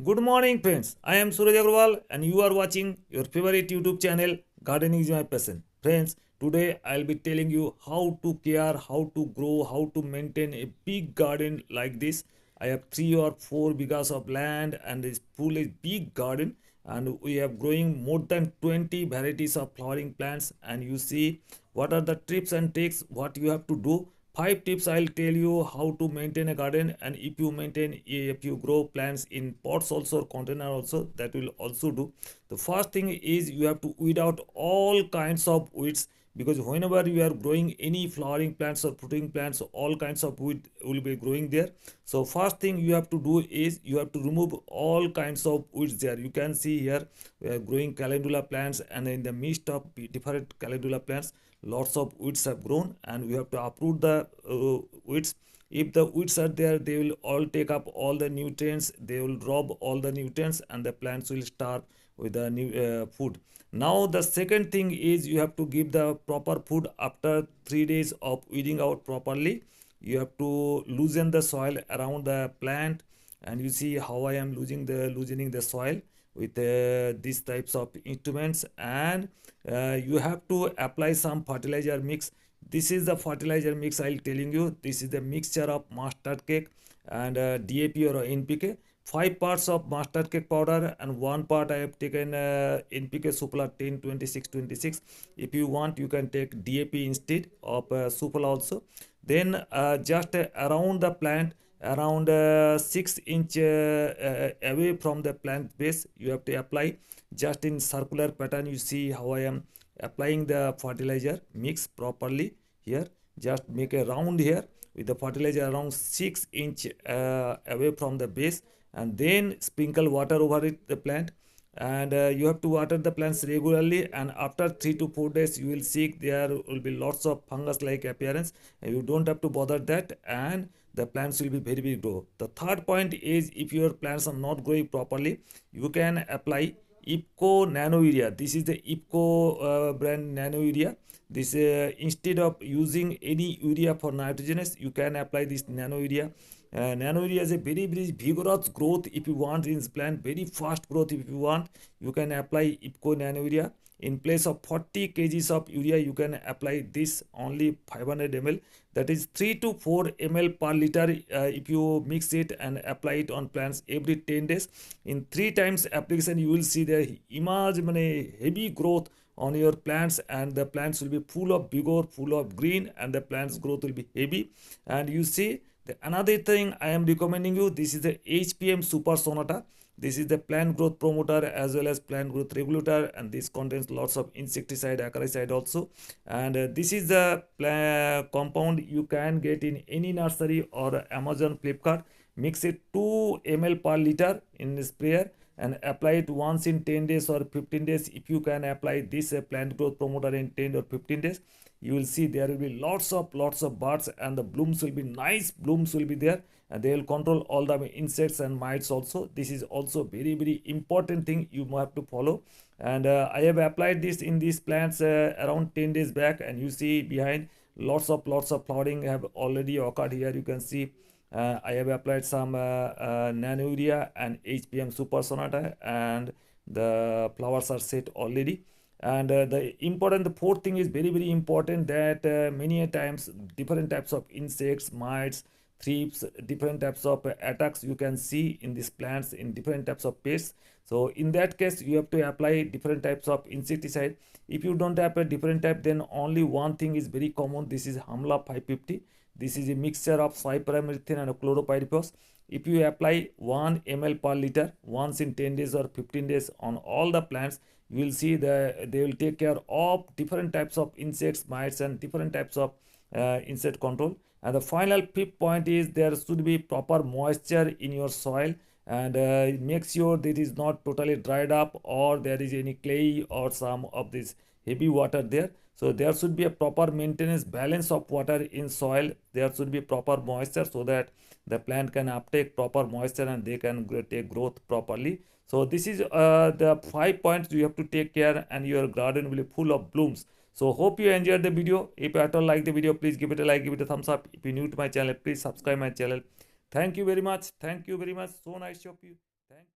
Good morning, friends. I am Suraj Agarwal, and you are watching your favorite YouTube channel, Gardening is My Passion. Friends, today I'll be telling you how to care, how to grow, how to maintain a big garden like this. I have 3 or 4 bighas of land and this full is big garden, and we have growing more than 20 varieties of flowering plants. And you see what are the tips and tricks what you have to do. 5 tips I'll tell you how to maintain a garden, and if you grow plants in pots also or container also, that will also do. The first thing is you have to weed out all kinds of weeds, because whenever you are growing any flowering plants or fruiting plants, all kinds of weed will be growing there. So first thing you have to do is you have to remove all kinds of weeds there. You can see here we are growing calendula plants, and in the midst of different calendula plants lots of weeds have grown, and we have to uproot the weeds. If the weeds are there, they will all take up all the nutrients, they will rob all the nutrients, and the plants will starve with the new food. Now the second thing is you have to give the proper food after 3 days of weeding out properly. You have to loosen the soil around the plant, and you see how I am loosening the soil with these types of instruments. And you have to apply some fertilizer mix. This is the fertilizer mix I'll telling you. This is the mixture of mustard cake and DAP or NPK. 5 parts of mustard cake powder and 1 part I have taken NPK Supla 10 26 26. If you want, you can take DAP instead of Supla also. Then just around the plant, around 6 inch away from the plant base, you have to apply just in circular pattern. You see how I am applying the fertilizer mix properly here. Just make a round here with the fertilizer around 6 inch away from the base, and then sprinkle water over it the plant. And you have to water the plants regularly, and after 3 to 4 days you will see there will be lots of fungus like appearance, and you don't have to bother that, and the plants will be very grow. The third point is if your plants are not growing properly, you can apply IPCO nano urea. This is the IPCO brand nano urea. This instead of using any urea for nitrogenous, you can apply this nano urea. Nano urea is a very vigorous growth. If you want in plant, very fast growth, if you want, you can apply IPCO nano urea. In place of 40 kgs of urea, you can apply this only 500 ml. That is 3 to 4 ml per liter. If you mix it and apply it on plants every 10 days, in 3 times application, you will see the image heavy growth on your plants, and the plants will be full of vigor, full of green, and the plants growth will be heavy. And you see another thing I am recommending you, this is the HPM Super Sonata. This is the plant growth promoter as well as plant growth regulator, and this contains lots of insecticide, acaricide also. And this is the compound you can get in any nursery or Amazon, Flipkart. Mix it 2 ml per liter in the sprayer and apply it once in 10 days or 15 days. If you can apply this plant growth promoter in 10 or 15 days, you will see there will be lots of buds, and the blooms will be nice blooms will be there, and they will control all the insects and mites also. This is also very important thing you have to follow. And I have applied this in these plants around 10 days back, and you see behind lots of flowering have already occurred. Here you can see I have applied some nano urea and HPM Super Sonata, and the flowers are set already. And the fourth thing is very important, that many a times different types of insects, mites, thrips, different types of attacks you can see in these plants, in different types of pests. So in that case you have to apply different types of insecticide. If you don't apply different type, then only one thing is very common. This is Hamla 550. This is a mixture of cypermethrin and chloropyrifos. If you apply 1 ml per liter once in 10 days or 15 days on all the plants, you will see that they will take care of different types of insects, mites, and different types of insect control. And the final fifth point is there should be proper moisture in your soil, and make sure that it is not totally dried up or there is any clay or some of this heavy water there. So there should be a proper maintenance balance of water in soil. There should be proper moisture so that the plant can uptake proper moisture and they can take growth properly. So this is the 5 points you have to take care, and your garden will be full of blooms. So hope you enjoyed the video. If you at all like the video, please give it a like, give it a thumbs up. If you're new to my channel, please subscribe my channel. Thank you very much. Thank you very much. So nice of you. Thank you.